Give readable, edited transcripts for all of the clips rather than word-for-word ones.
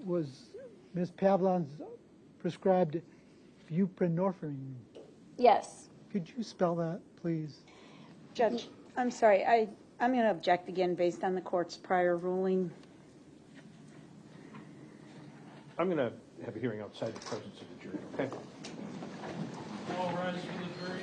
was Ms. Pavlon's prescribed buprenorphine. Yes. Could you spell that, please? Judge, I'm sorry, I'm going to object again based on the court's prior ruling. I'm going to have a hearing outside the presence of the jury, okay? All rise for the jury.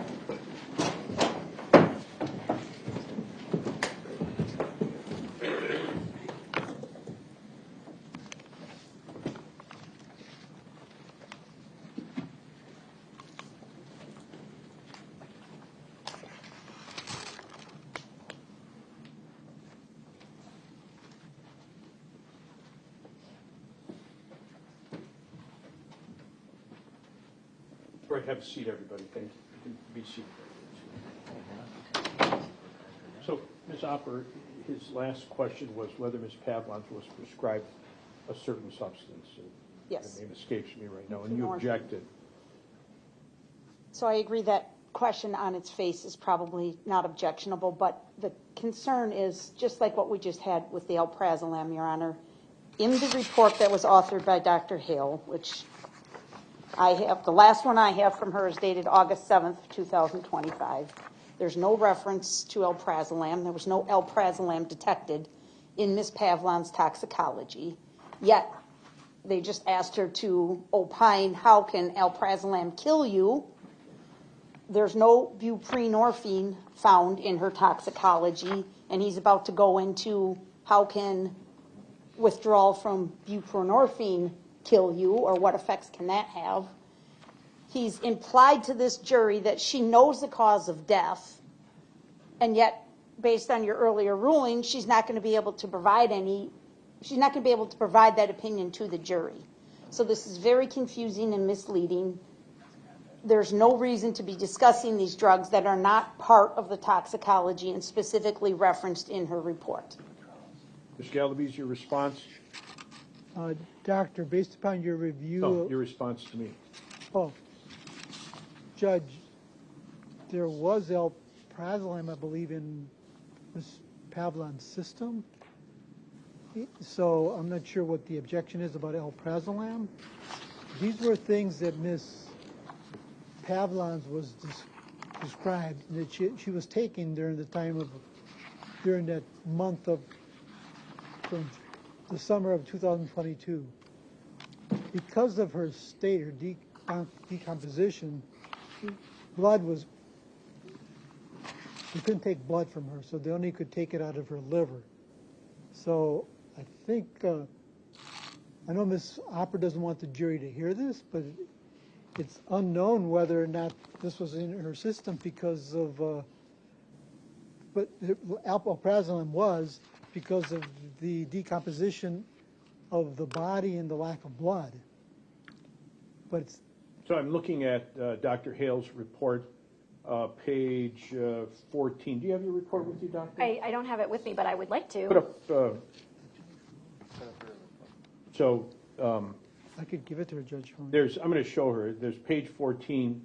All right, have a seat, everybody. Thank you. You can be seated. So, Ms. Opper, his last question was whether Ms. Pavlon was prescribed a certain substance. Yes. The name escapes me right now, and you objected. So I agree that question on its face is probably not objectionable, but the concern is, just like what we just had with the alprazolam, Your Honor, in the report that was authored by Dr. Hail, which I have, the last one I have from her is dated August 7th, 2025. There's no reference to alprazolam. There was no alprazolam detected in Ms. Pavlon's toxicology. Yet, they just asked her to opine, how can alprazolam kill you? There's no buprenorphine found in her toxicology, and he's about to go into how can withdrawal from buprenorphine kill you, or what effects can that have. He's implied to this jury that she knows the cause of death, and yet, based on your earlier ruling, she's not going to be able to provide that opinion to the jury. So this is very confusing and misleading. There's no reason to be discussing these drugs that are not part of the toxicology and specifically referenced in her report. Ms. Galaviz, your response? Doctor, based upon your review... No, your response to me. Oh, Judge, there was alprazolam, I believe, in Ms. Pavlon's system. So I'm not sure what the objection is about alprazolam. These were things that Ms. Pavlon's was described that she was taking during that month of, from the summer of 2022. Because of her state, her decomposition, blood was, we couldn't take blood from her, so they only could take it out of her liver. So I think, I know Ms. Opper doesn't want the jury to hear this, but it's unknown whether or not this was in her system because of, but alprazolam was because of the decomposition of the body and the lack of blood. But it's, So I'm looking at Dr. Hale's report, page 14. Do you have your report with you, Doctor? I don't have it with me, but I would like to. Put up. So I could give it to her, Judge. there's, I'm going to show her. There's page 14,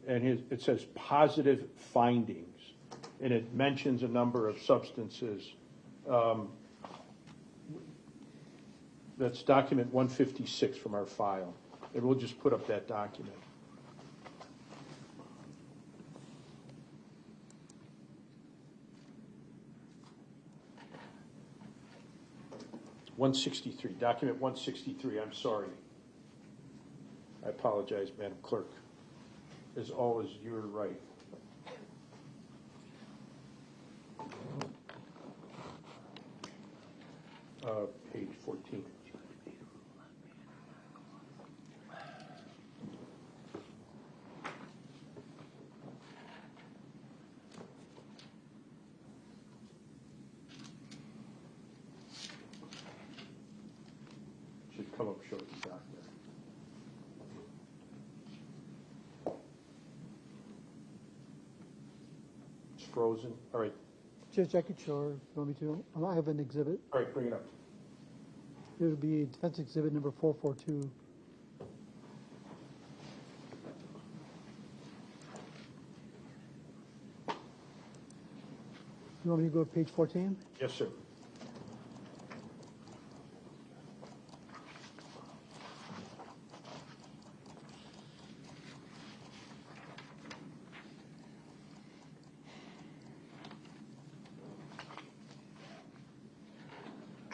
and it says positive findings, and it mentions a number of substances. That's document 156 from our file, and we'll just put up that document. Document 163, I'm sorry. I apologize, Madam Clerk. As always, you're right. Page 14. Should come up short of the document. It's frozen. All right. Judge, I could show her if you want me to. I have an exhibit. All right, bring it up. It would be defense exhibit number 442. You want me to go to page 14? Yes, sir.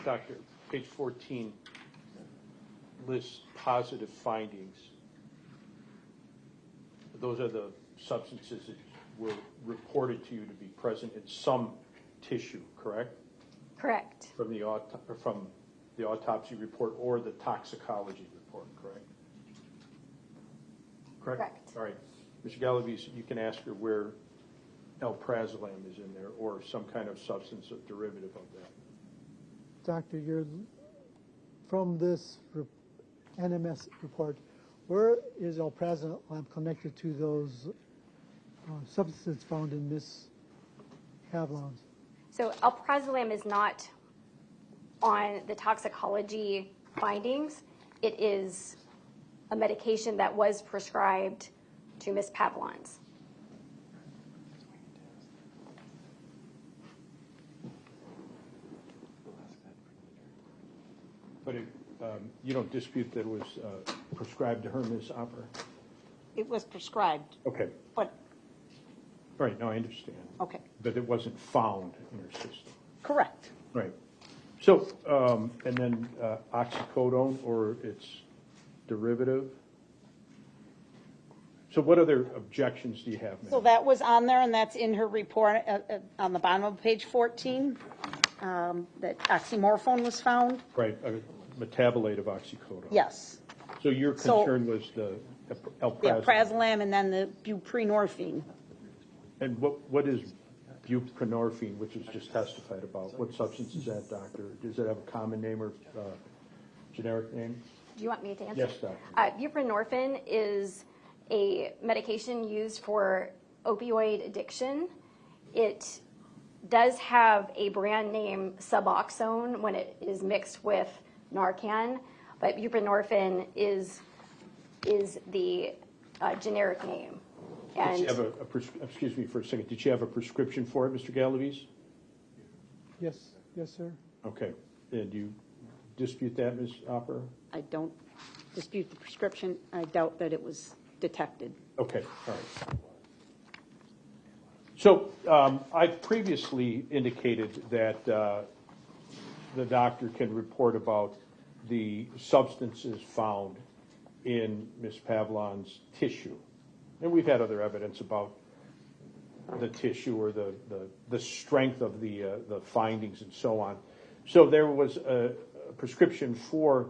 Doctor, page 14 lists positive findings. Those are the substances that were reported to you to be present in some tissue, correct? Correct. From the autopsy report or the toxicology report, correct? Correct. All right. Mr. Galavis, you can ask her where alprazolam is in there or some kind of substance or derivative of that. Doctor, you're from this NMS report. Where is alprazolam connected to those substances found in Miss Havlon's? So alprazolam is not on the toxicology findings. It is a medication that was prescribed to Miss Pavlon's. But you don't dispute that it was prescribed to her, Ms. Opper? It was prescribed, Okay. but, Right, no, I understand. okay, But it wasn't found in her system. correct. Right. So, and then oxycodone or its derivative? So what other objections do you have, ma'am? So that was on there, and that's in her report on the bottom of page 14, that oxymorphone was found. Right, a metabolite of oxycodone. Yes. So your So- concern was the The alprazolam. alprazolam and then the buprenorphine. And what is buprenorphine, which was just testified about? What substance is that, doctor? Does it have a common name or generic name? Do you want me to answer? Yes, doctor. Buprenorphine is a medication used for opioid addiction. It does have a brand name Suboxone when it is mixed with Narcan, but buprenorphine is the generic name. Did you And have excuse me for a second, did you have a prescription for it, Mr. Galavis? Yes, yes, sir. Okay, and you dispute that, Ms. Opper? I don't dispute the prescription. I doubt that it was detected. Okay, all right. So I've previously indicated that the doctor can report about the substances found in Ms. Pavlon's tissue. And we've had other evidence about the tissue or the strength of the findings and so on. So there was a prescription for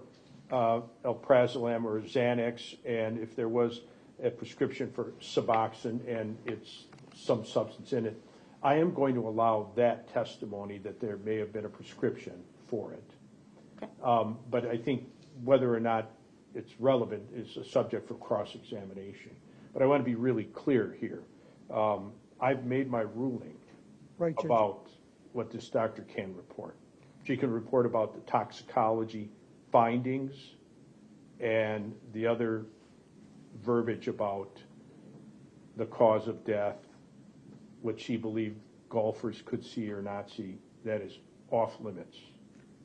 alprazolam or Xanax, and if there was a prescription for Suboxone and it's some substance in it, I am going to allow that testimony that there may have been a prescription for it. Okay. But I think whether or not it's relevant is a subject for cross-examination. But I want to be really clear here. I've made my ruling Right, Judge. about what this doctor can report. She can report about the toxicology findings and the other verbiage about the cause of death, what she believed golfers could see or not see. That is off limits.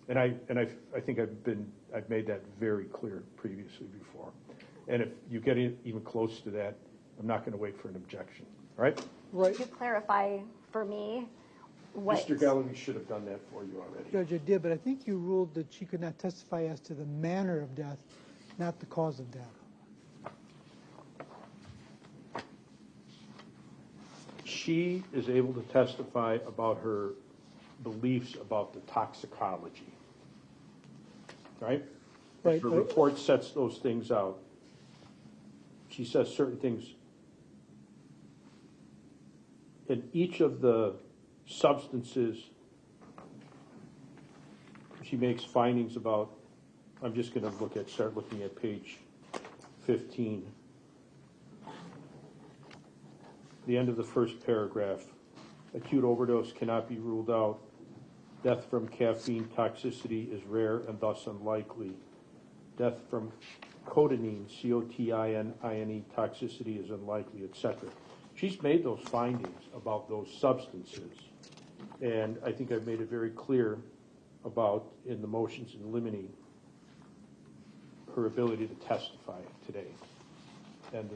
And I think I've made that very clear previously before. And if you get even close to that, I'm not going to wait for an objection. All right? Right, could you clarify for me what? Mr. Gallagher should have done that for you already. Judge, I did, but I think you ruled that she could not testify as to the manner of death, not the cause of death. She is able to testify about her beliefs about the toxicology. Right? Right, Her but- report sets those things out. She says certain things. In each of the substances, she makes findings about. I'm just going to start looking at page 15. The end of the first paragraph. Acute overdose cannot be ruled out. Death from caffeine toxicity is rare and thus unlikely. Death from cotinine, C-O-T-I-N-I-N-E, toxicity is unlikely, etc. She's made those findings about those substances, and I think I've made it very clear about, in the motions in limine, her ability to testify today. And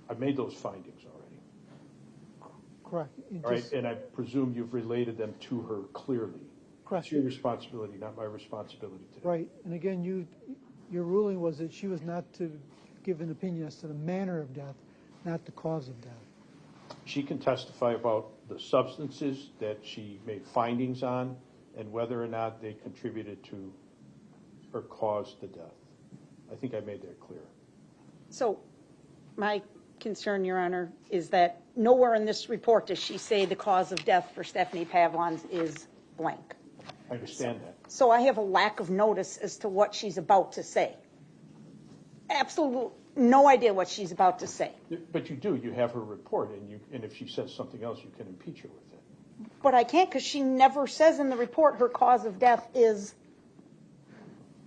I've made those findings already. Correct. It All right, just- and I presume you've related them to her clearly. It's your responsibility, not my responsibility today. Right, and again, your ruling was that she was not to give an opinion as to the manner of death, not the cause of death. She can testify about the substances that she made findings on and whether or not they contributed to or caused the death. I think I made that clear. So my concern, Your Honor, is that nowhere in this report does she say the cause of death for Stephanie Pavlons is blank. I understand that. So I have a lack of notice as to what she's about to say. Absolutely no idea what she's about to say. But you do. You have her report, and if she says something else, you can impeach her with it. But I can't because she never says in the report her cause of death is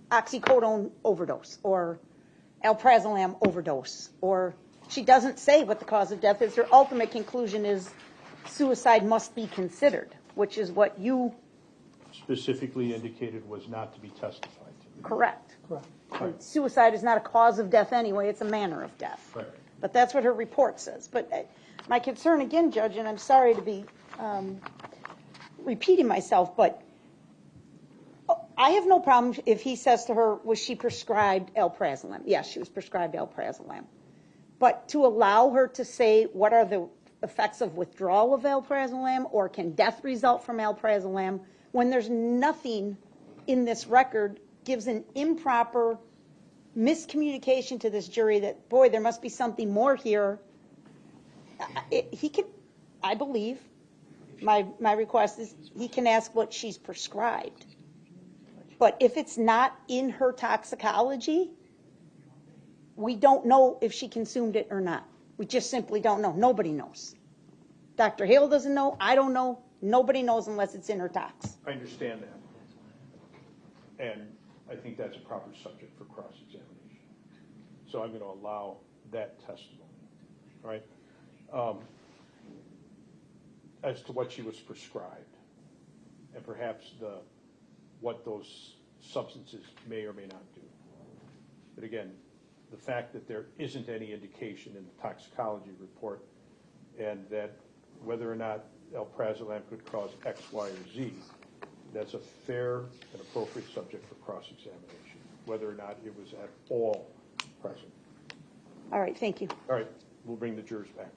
oxycodone overdose or alprazolam overdose, or she doesn't say what the cause of death is. Her ultimate conclusion is suicide must be considered, which is what you Specifically indicated was not to be testified to. correct. Correct. And suicide is not a cause of death anyway, it's a manner of death. Right. But that's what her report says. But my concern again, Judge, and I'm sorry to be repeating myself, but I have no problem if he says to her, was she prescribed alprazolam? Yes, she was prescribed alprazolam. But to allow her to say what are the effects of withdrawal of alprazolam or can death result from alprazolam when there's nothing in this record gives an improper miscommunication to this jury that, boy, there must be something more here. He can, I believe, my request is he can ask what she's prescribed. But if it's not in her toxicology, we don't know if she consumed it or not. We just simply don't know. Nobody knows. Dr. Hale doesn't know. I don't know. Nobody knows unless it's in her tox. I understand that. And I think that's a proper subject for cross-examination. So I'm going to allow that testimony, right? As to what she was prescribed and perhaps what those substances may or may not do. But again, the fact that there isn't any indication in the toxicology report and that whether or not alprazolam could cause X, Y, or Z, that's a fair and appropriate subject for cross-examination, whether or not it was at all present. All right, thank you. All right, we'll bring the jurors back.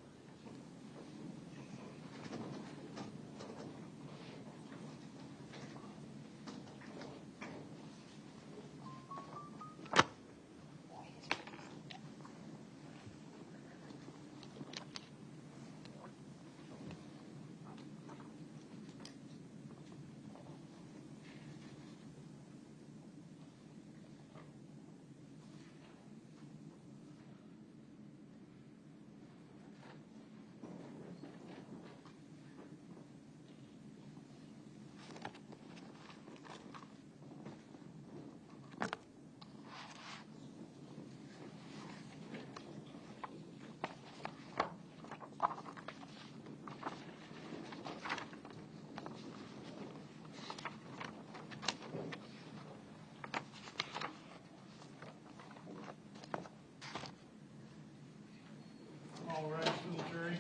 All rise for the jury.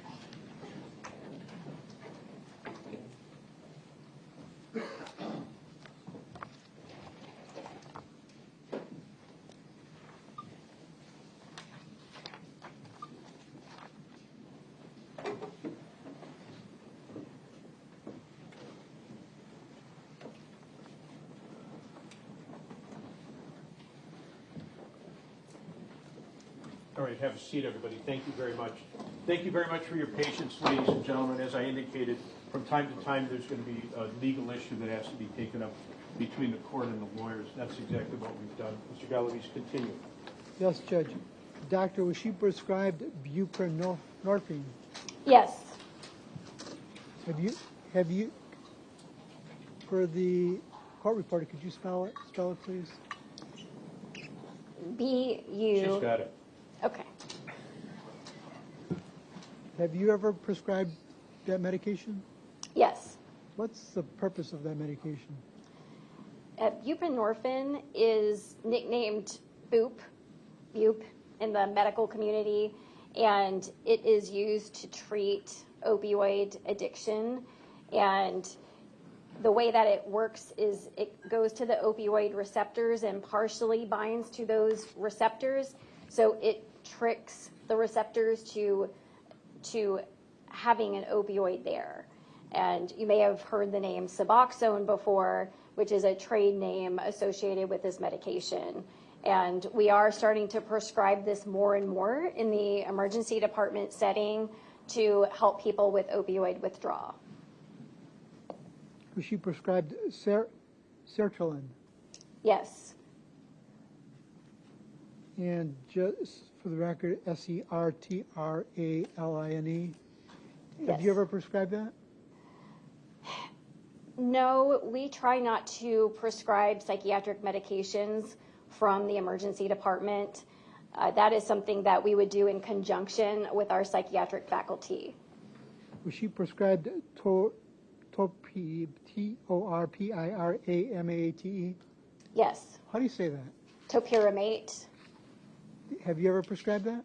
All right, have a seat, everybody. Thank you very much. Thank you very much for your patience, ladies and gentlemen. As I indicated, from time to time, there's going to be a legal issue that has to be taken up between the court and the lawyers. That's exactly what we've done. Mr. Galavis, continue. Yes, Judge. Doctor, was she prescribed buprenorphine? Yes. Have you, for the court reporter, could you spell it, please? B-U. She's got it. Okay. Have you ever prescribed that medication? Yes. What's the purpose of that medication? Buprenorphine is nicknamed Bup in the medical community, and it is used to treat opioid addiction. And the way that it works is it goes to the opioid receptors and partially binds to those receptors. So it tricks the receptors to having an opioid there. And you may have heard the name Suboxone before, which is a trade name associated with this medication. And we are starting to prescribe this more and more in the emergency department setting to help people with opioid withdrawal. Was she prescribed sertraline? Yes. And just for the record, sertraline. Yes. Have you ever prescribed that? No, we try not to prescribe psychiatric medications from the emergency department. That is something that we would do in conjunction with our psychiatric faculty. Was she prescribed torpiramate? Yes. How do you say that? Topiramate. Have you ever prescribed that?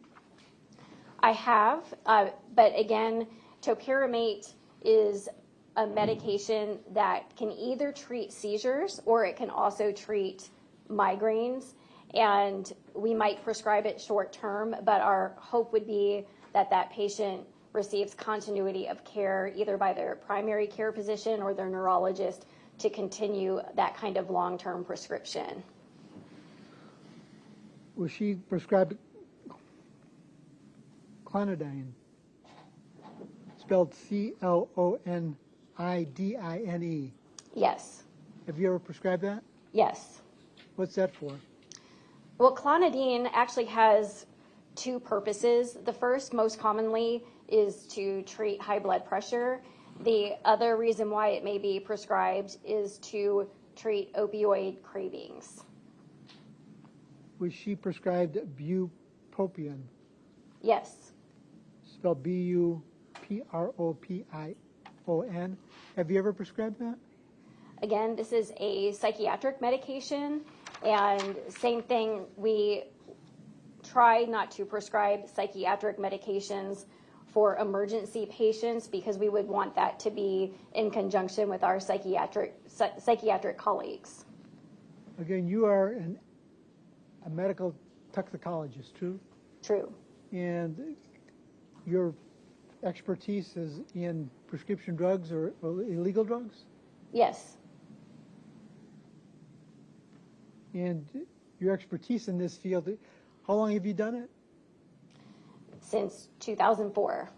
I have, but again, topiramate is a medication that can either treat seizures or it can also treat migraines. And we might prescribe it short term, but our hope would be that that patient receives continuity of care either by their primary care physician or their neurologist to continue that kind of long-term prescription. Was she prescribed clonidine? Spelled Clonidine. Yes. Have you ever prescribed that? Yes. What's that for? Well, clonidine actually has two purposes. The first, most commonly, is to treat high blood pressure. The other reason why it may be prescribed is to treat opioid cravings. Was she prescribed bupropion? Yes. Spelled Bupropion. Have you ever prescribed that? Again, this is a psychiatric medication, and same thing, we try not to prescribe psychiatric medications for emergency patients because we would want that to be in conjunction with our psychiatric colleagues. Again, you are a medical toxicologist, true? True. And your expertise is in prescription drugs or illegal drugs? Yes. And your expertise in this field, how long have you done it? Since 2004.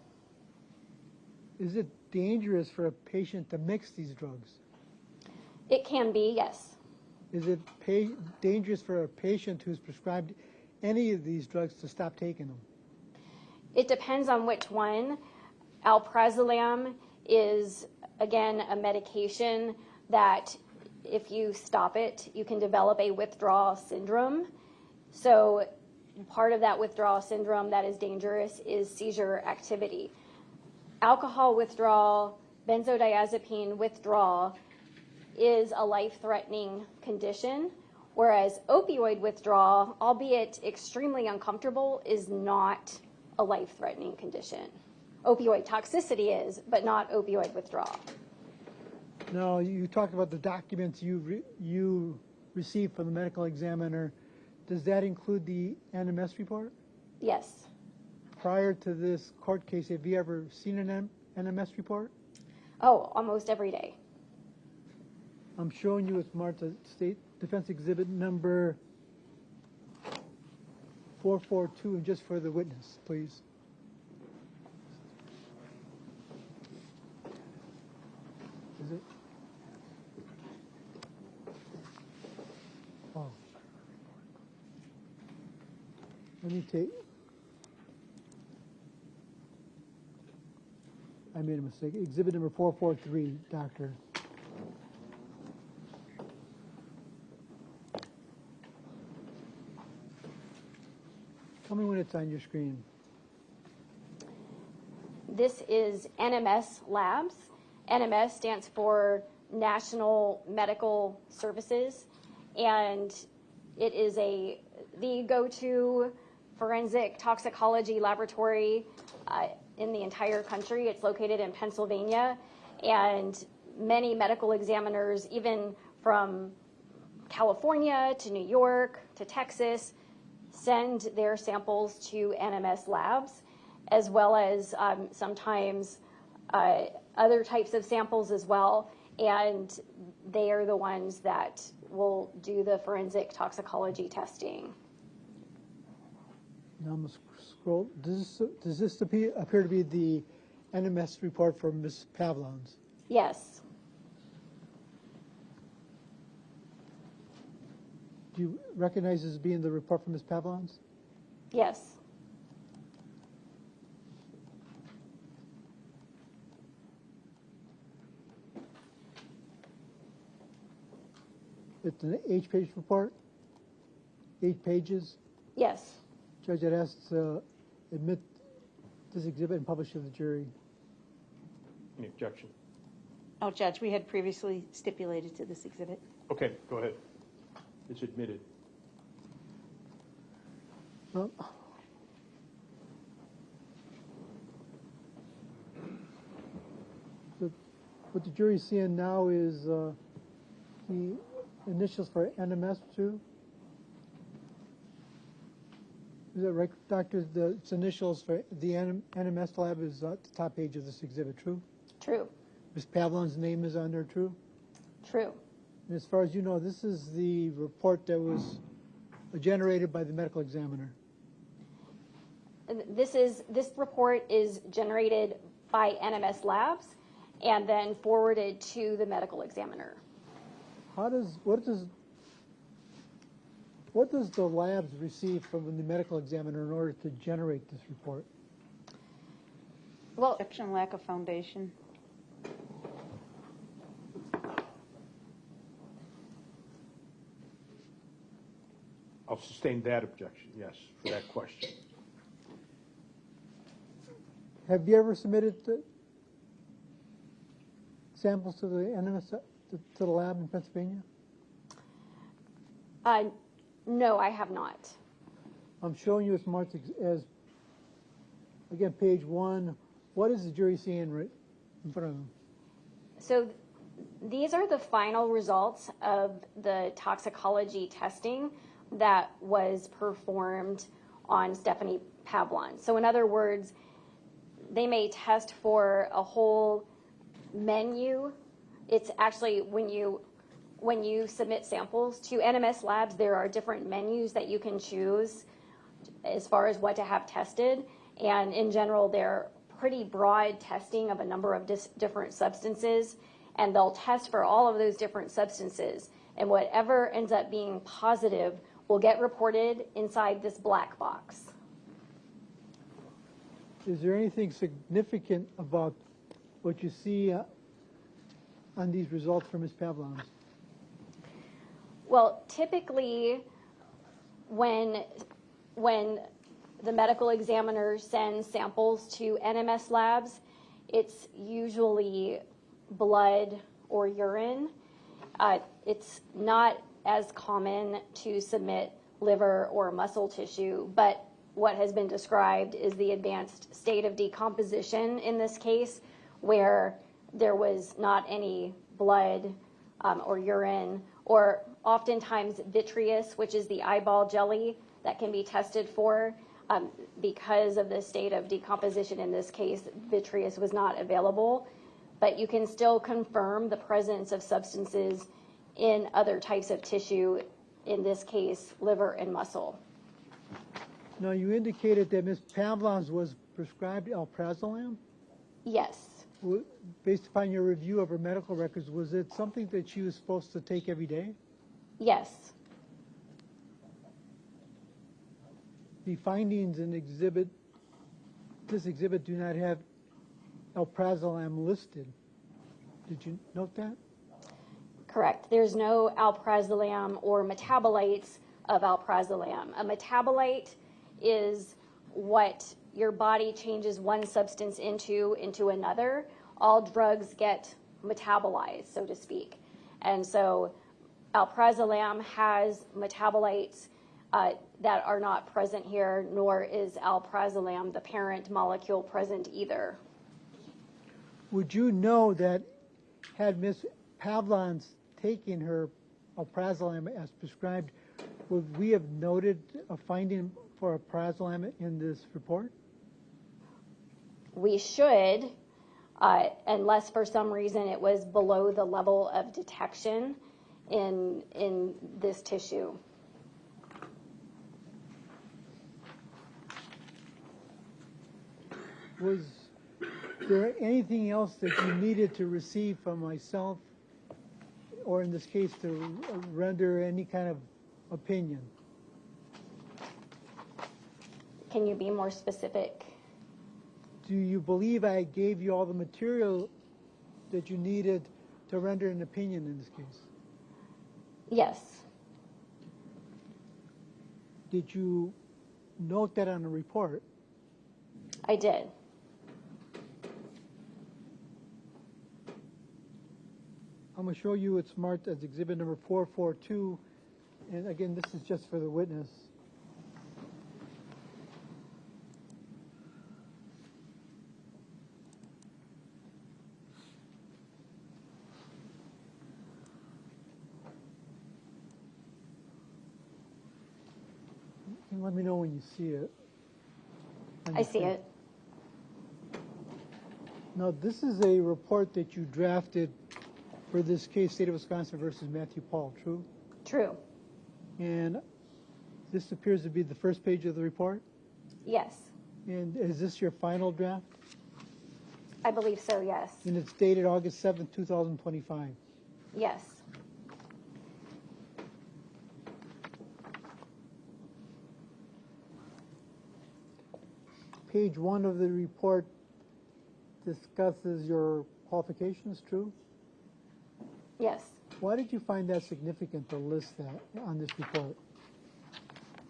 Is it dangerous for a patient to mix these drugs? It can be, yes. Is it dangerous for a patient who's prescribed any of these drugs to stop taking them? It depends on which one. Alprazolam is, again, a medication that if you stop it, you can develop a withdrawal syndrome. So part of that withdrawal syndrome that is dangerous is seizure activity. Alcohol withdrawal, benzodiazepine withdrawal is a life-threatening condition, whereas opioid withdrawal, albeit extremely uncomfortable, is not a life-threatening condition. Opioid toxicity is, but not opioid withdrawal. Now, you talked about the documents you received from the medical examiner. Does that include the NMS report? Yes. Prior to this court case, have you ever seen an NMS report? Oh, almost every day. I'm showing you with Martha State Defense Exhibit number 442, and just for the witness, please. Is it? Oh. Let me take. I made a mistake. Exhibit number 443, doctor. Tell me when it's on your screen. This is NMS Labs. NMS stands for National Medical Services, and it is the go-to forensic toxicology laboratory in the entire country. It's located in Pennsylvania, and many medical examiners, even from California to New York to Texas, send their samples to NMS labs, as well as sometimes other types of samples as well. And they are the ones that will do the forensic toxicology testing. Now I'm gonna scroll. Does this appear to be the NMS report for Ms. Pavlon's? Yes. Do you recognize this as being the report from Ms. Pavlon's? Yes. It's an 8-page report? 8 pages? Yes. Judge, I'd ask to admit this exhibit and publish to the jury. Any objection? Oh, Judge, we had previously stipulated to this exhibit. Okay, go ahead. It's admitted. Well, what the jury's seeing now is the initials for NMS too. Is that right, Doctor? The initials for the NMS lab is at the top page of this exhibit, true? True. Ms. Pavlon's name is on there, true? True. And as far as you know, this is the report that was generated by the medical examiner. This report is generated by NMS labs and then forwarded to the medical examiner. What does the labs receive from the medical examiner in order to generate this report? Well, Exception, lack of foundation. I'll sustain that objection, yes, for that question. Have you ever submitted samples to the NMS, to the lab in Pennsylvania? no, I have not. I'm showing you as marked as, again, page 1. What is the jury seeing right in front of them? So these are the final results of the toxicology testing that was performed on Stephanie Pavlon. So in other words, they may test for a whole menu. It's actually when you submit samples to NMS labs, there are different menus that you can choose as far as what to have tested. And in general, they're pretty broad testing of a number of different substances. And they'll test for all of those different substances. And whatever ends up being positive will get reported inside this black box. Is there anything significant about what you see on these results from Ms. Pavlon's? Well, typically, when the medical examiner sends samples to NMS labs, it's usually blood or urine. It's not as common to submit liver or muscle tissue, but what has been described is the advanced state of decomposition in this case, where there was not any blood or urine, or oftentimes vitreous, which is the eyeball jelly that can be tested for. Because of the state of decomposition in this case, vitreous was not available, but you can still confirm the presence of substances in other types of tissue, in this case, liver and muscle. Now, you indicated that Ms. Pavlon's was prescribed alprazolam? Yes. Based upon your review of her medical records, was it something that she was supposed to take every day? Yes. The findings in this exhibit do not have alprazolam listed. Did you note that? Correct. There's no alprazolam or metabolites of alprazolam. A metabolite is what your body changes one substance into another. All drugs get metabolized, so to speak. And so alprazolam has metabolites that are not present here, nor is alprazolam, the parent molecule, present either. Would you know that had Ms. Pavlons taken her alprazolam as prescribed, would we have noted a finding for alprazolam in this report? We should, unless for some reason it was below the level of detection in this tissue. Was there anything else that you needed to receive from myself, or in this case, to render any kind of opinion? Can you be more specific? Do you believe I gave you all the material that you needed to render an opinion in this case? Yes. Did you note that on the report? I did. I'm going to show you it's marked as exhibit number 442. And again, this is just for the witness. You can let me know when you see it. I see it. Now, this is a report that you drafted for this case, State of Wisconsin versus Matthew Paul, true? True. And this appears to be the first page of the report? Yes. And is this your final draft? I believe so, yes. And it's dated August 7th, 2025. Yes. Page 1 of the report discusses your qualifications, true? Yes. Why did you find that significant to list that on this report?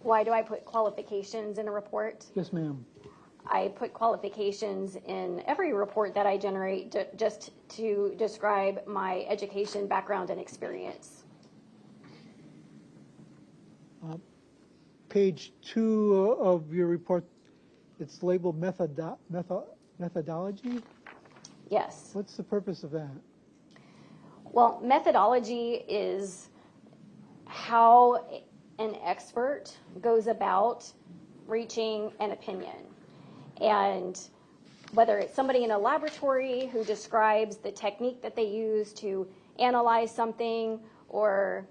Why do I put qualifications in a report? Yes, ma'am. I put qualifications in every report that I generate just to describe my education, background, and experience. Page 2 of your report, it's labeled methodology. Yes. What's the purpose of that? Well, methodology is how an expert goes about reaching an opinion. And whether it's somebody in a laboratory who describes the technique that they use to analyze something, or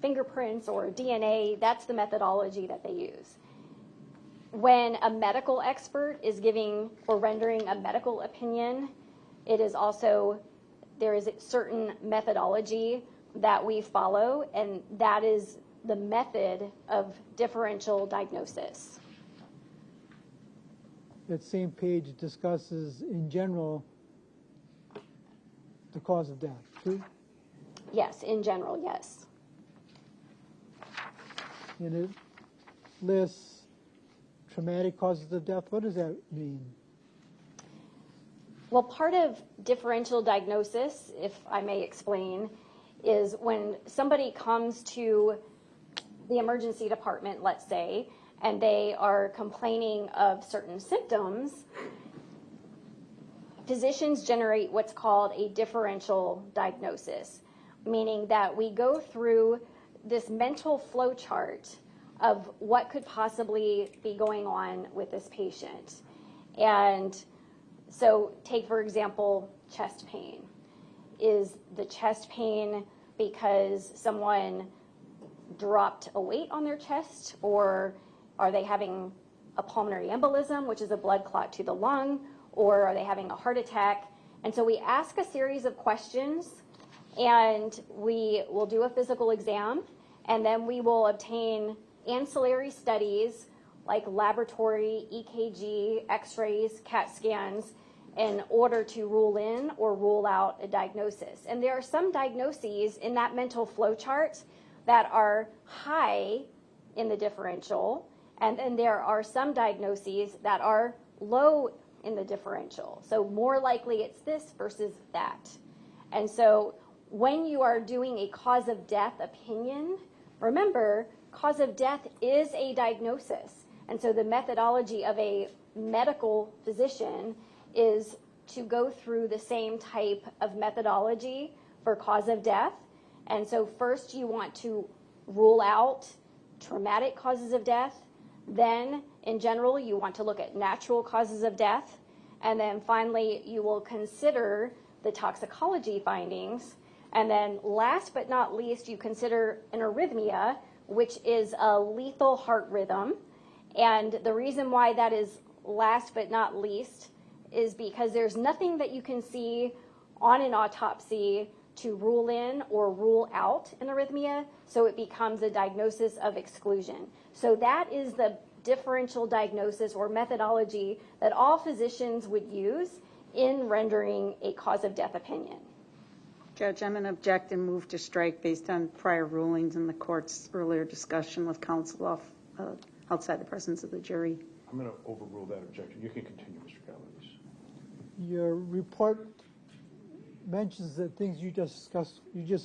fingerprints or DNA, that's the methodology that they use. When a medical expert is giving or rendering a medical opinion, it is also, there is a certain methodology that we follow, and that is the method of differential diagnosis. That same page discusses, in general, the cause of death, true? Yes, in general, yes. And it lists traumatic causes of death. What does that mean? Well, part of differential diagnosis, if I may explain, is when somebody comes to the emergency department, let's say, and they are complaining of certain symptoms, physicians generate what's called a differential diagnosis, meaning that we go through this mental flow chart of what could possibly be going on with this patient. And so take, for example, chest pain. Is the chest pain because someone dropped a weight on their chest, or are they having a pulmonary embolism, which is a blood clot to the lung, or are they having a heart attack? And so we ask a series of questions, and we will do a physical exam, and then we will obtain ancillary studies like laboratory, EKG, x-rays, CAT scans, in order to rule in or rule out a diagnosis. And there are some diagnoses in that mental flow chart that are high in the differential, and then there are some diagnoses that are low in the differential. So more likely it's this versus that. And so when you are doing a cause of death opinion, remember, cause of death is a diagnosis. And so the methodology of a medical physician is to go through the same type of methodology for cause of death. And so first you want to rule out traumatic causes of death. Then, in general, you want to look at natural causes of death. And then finally, you will consider the toxicology findings. And then last but not least, you consider an arrhythmia, which is a lethal heart rhythm. And the reason why that is last but not least is because there's nothing that you can see on an autopsy to rule in or rule out an arrhythmia, so it becomes a diagnosis of exclusion. So that is the differential diagnosis or methodology that all physicians would use in rendering a cause of death opinion. Judge, I'm going to object and move to strike based on prior rulings in the court's earlier discussion with counsel outside the presence of the jury. I'm going to overrule that objection. You can continue, Mr. Galavis. Your report mentions the things you just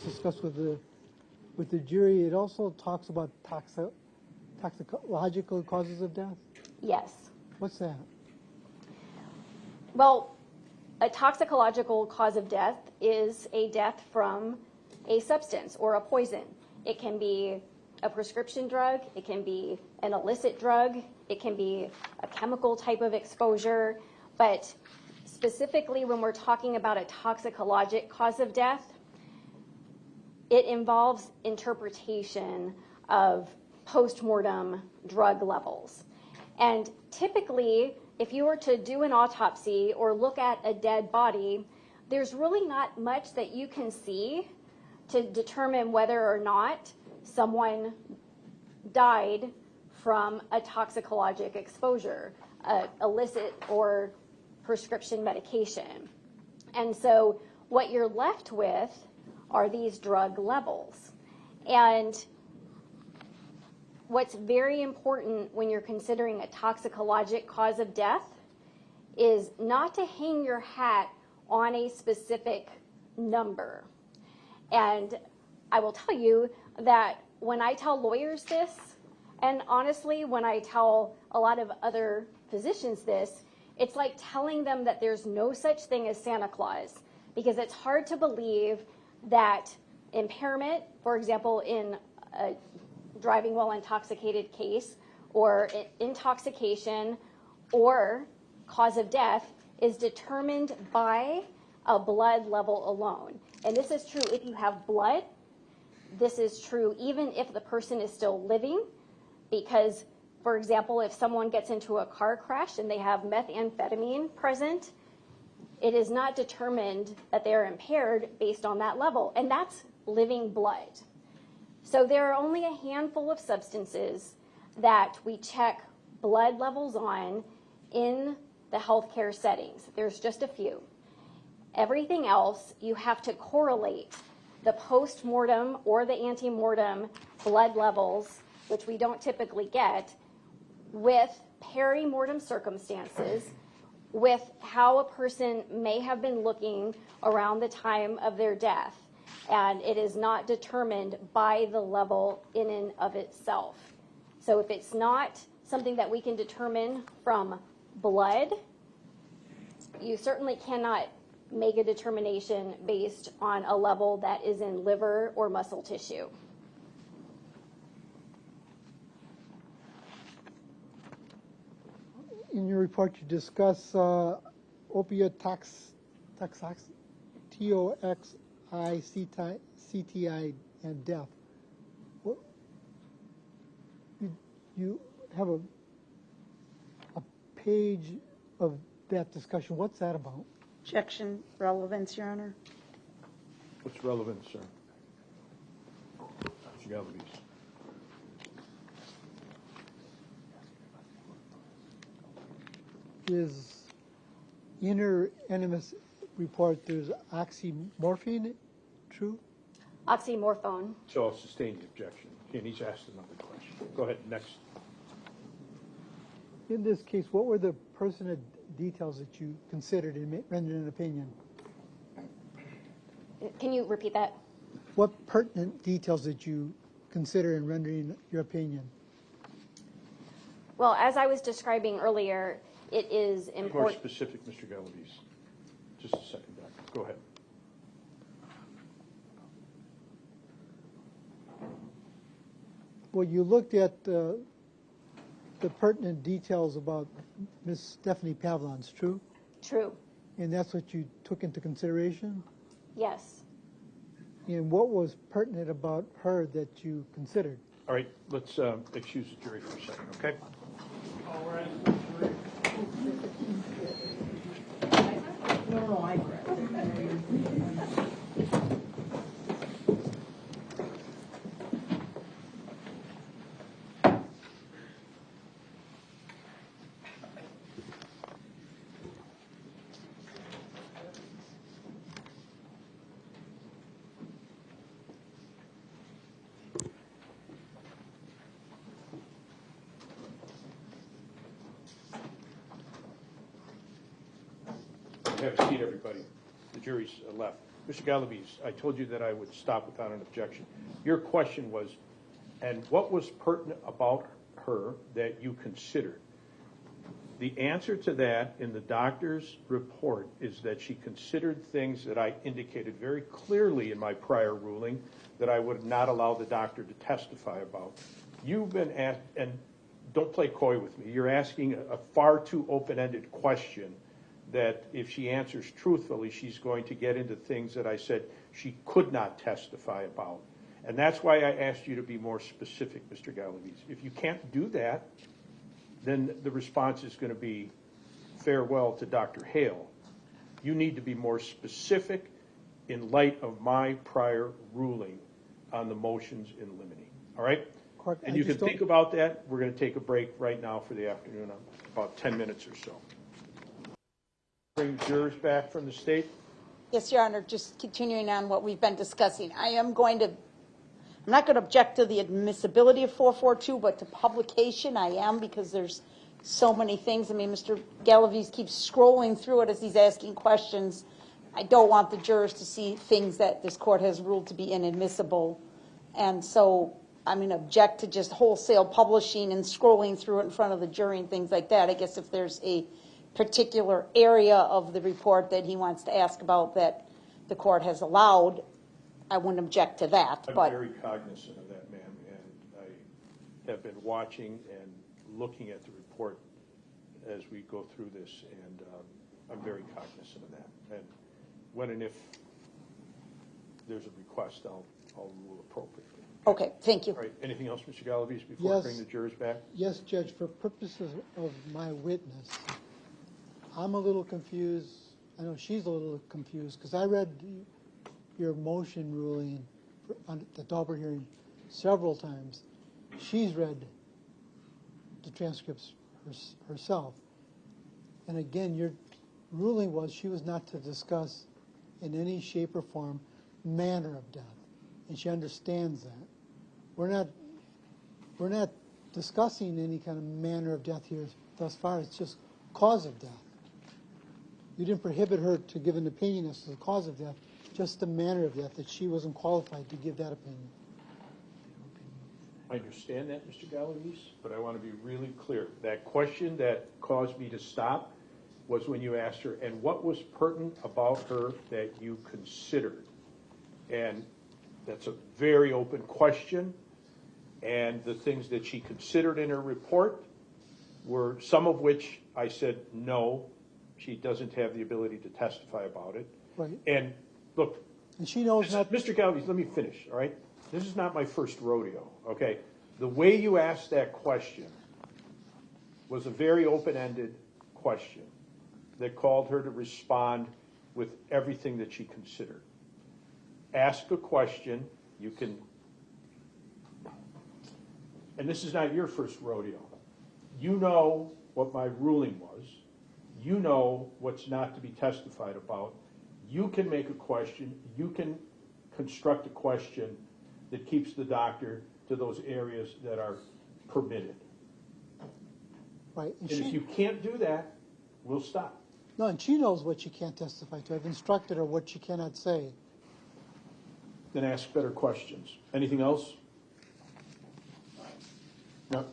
discussed with the jury. It also talks about toxicological causes of death. Yes. What's that? Well, a toxicological cause of death is a death from a substance or a poison. It can be a prescription drug, it can be an illicit drug, it can be a chemical type of exposure, but specifically when we're talking about a toxicologic cause of death, it involves interpretation of post-mortem drug levels. And typically, if you were to do an autopsy or look at a dead body, there's really not much that you can see to determine whether or not someone died from a toxicologic exposure, illicit or prescription medication. And so what you're left with are these drug levels. And what's very important when you're considering a toxicologic cause of death is not to hang your hat on a specific number. And I will tell you that when I tell lawyers this, and honestly, when I tell a lot of other physicians this, it's like telling them that there's no such thing as Santa Claus, because it's hard to believe that impairment, for example, in a driving while intoxicated case, or intoxication, or cause of death is determined by a blood level alone. And this is true if you have blood. This is true even if the person is still living, because, for example, if someone gets into a car crash and they have methamphetamine present, it is not determined that they're impaired based on that level, and that's living blood. So there are only a handful of substances that we check blood levels on in the healthcare settings. There's just a few. Everything else, you have to correlate the post-mortem or the ante-mortem blood levels, which we don't typically get, with peri-mortem circumstances, with how a person may have been looking around the time of their death. And it is not determined by the level in and of itself. So if it's not something that we can determine from blood, you certainly cannot make a determination based on a level that is in liver or muscle tissue. In your report, you discuss opioid toxicity and death. What, you have a page of that discussion. What's that about? Objection, relevance, Your Honor. What's relevant, sir? Mr. Galavis. Is in her NMS report, there's oxymorphine, true? Oxymorphone. So I'll sustain the objection. And he's asked another question. Go ahead, next. In this case, what were the pertinent details that you considered in rendering an opinion? Can you repeat that? What pertinent details did you consider in rendering your opinion? Well, as I was describing earlier, it is More important. specific, Mr. Galavis. Just a second, Doctor. Go ahead. Well, you looked at the pertinent details about Miss Stephanie Pavlon's, true? True. And that's what you took into consideration? Yes. And what was pertinent about her that you considered? All right, let's excuse the jury for a second, okay? All right, for the jury. No, I read. Have a seat, everybody. The jury's left. Mr. Galaviz, I told you that I would stop without an objection. Your question was, and what was pertinent about her that you considered? The answer to that in the doctor's report is that she considered things that I indicated very clearly in my prior ruling that I would not allow the doctor to testify about. You've been asked, and don't play coy with me, you're asking a far too open-ended question that if she answers truthfully, she's going to get into things that I said she could not testify about. And that's why I asked you to be more specific, Mr. Galaviz. If you can't do that, then the response is going to be farewell to Dr. Hail. You need to be more specific in light of my prior ruling on the motions in limine. All right? Correct. And you can think about that. We're going to take a break right now for the afternoon, about 10 minutes or so. Bring jurors back from the state. Yes, Your Honor, just continuing on what we've been discussing. I'm not going to object to the admissibility of 442, but to publication I am, because there's so many things. I mean, Mr. Galaviz keeps scrolling through it as he's asking questions. I don't want the jurors to see things that this court has ruled to be inadmissible. And so I'm going to object to just wholesale publishing and scrolling through it in front of the jury and things like that. I guess if there's a particular area of the report that he wants to ask about that the court has allowed, I wouldn't object to that. I'm but very cognizant of that, ma'am, and I have been watching and looking at the report as we go through this, and I'm very cognizant of that. And when and if there's a request, I'll rule appropriately. Okay, thank you. All right, anything else, Mr. Galaviz, before I Yes. bring the jurors back? Yes, Judge, for purposes of my witness, I'm a little confused. I know she's a little confused because I read your motion ruling on the Dauber hearing several times. She's read the transcripts herself. And again, your ruling was she was not to discuss in any shape or form manner of death. And she understands that. We're not discussing any kind of manner of death here thus far. It's just cause of death. You didn't prohibit her to give an opinion as to the cause of death, just the manner of death, that she wasn't qualified to give that opinion. I understand that, Mr. Galaviz, but I want to be really clear. That question that caused me to stop was when you asked her, and what was pertinent about her that you considered? And that's a very open question, and the things that she considered in her report were some of which I said, no, she doesn't have the ability to testify about it. Right. And look, And she knows not. Mr. Galaviz, let me finish, all right? This is not my first rodeo, okay? The way you asked that question was a very open-ended question that called her to respond with everything that she considered. Ask a question, you can, and this is not your first rodeo. You know what my ruling was. You know what's not to be testified about. You can make a question. You can construct a question that keeps the doctor to those areas that are permitted. Right. And if you can't do that, we'll stop. No, and she knows what she can't testify to. I've instructed her what she cannot say. Then ask better questions. Anything else? No?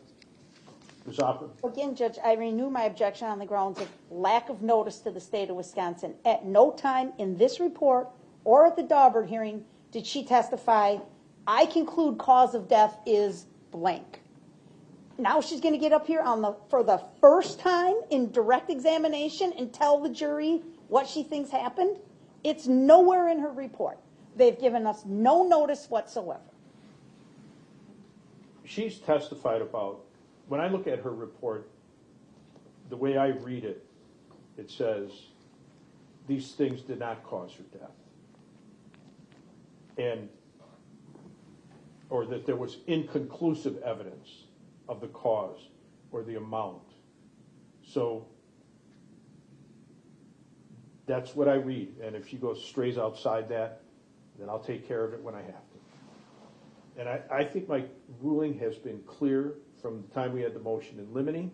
Mr. Ms. Opper? Again, Judge, I renew my objection on the grounds of lack of notice to the state of Wisconsin. At no time in this report or at the Daubert hearing did she testify, I conclude cause of death is blank. Now she's going to get up here for the first time in direct examination and tell the jury what she thinks happened? It's nowhere in her report. They've given us no notice whatsoever. She's testified about, when I look at her report, the way I read it, it says these things did not cause her death. Or that there was inconclusive evidence of the cause or the amount. So that's what I read. And if she strays outside that, then I'll take care of it when I have to. And I think my ruling has been clear from the time we had the motion in limine,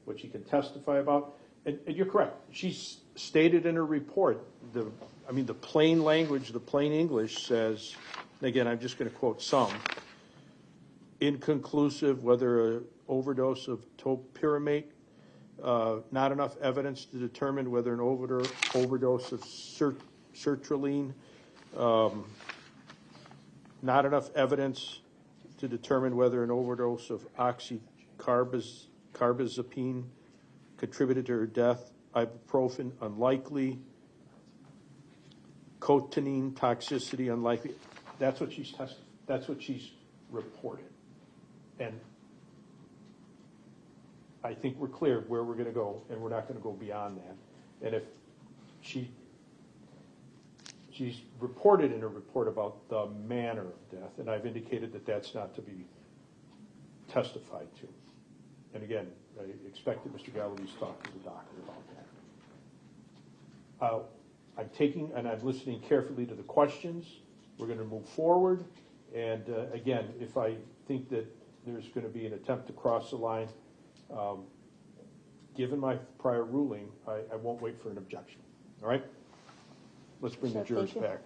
what she can testify about. And you're correct. She's stated in her report, the plain language, the plain English says, and again, I'm just going to quote some, inconclusive whether an overdose of topiramate, not enough evidence to determine whether an overdose of sertraline, not enough evidence to determine whether an overdose of oxycarbazepine contributed to her death, ibuprofen unlikely, cotinine toxicity unlikely. That's what she's tested. That's what she's reported. And I think we're clear where we're going to go, and we're not going to go beyond that. And if she's reported in her report about the manner of death, and I've indicated that that's not to be testified to. And again, I expect that Mr. Gallery's talked to the doctor about that. I'm taking and I'm listening carefully to the questions. We're going to move forward. And again, if I think that there's going to be an attempt to cross the line, given my prior ruling, I won't wait for an objection. All right? Let's bring the jurors back.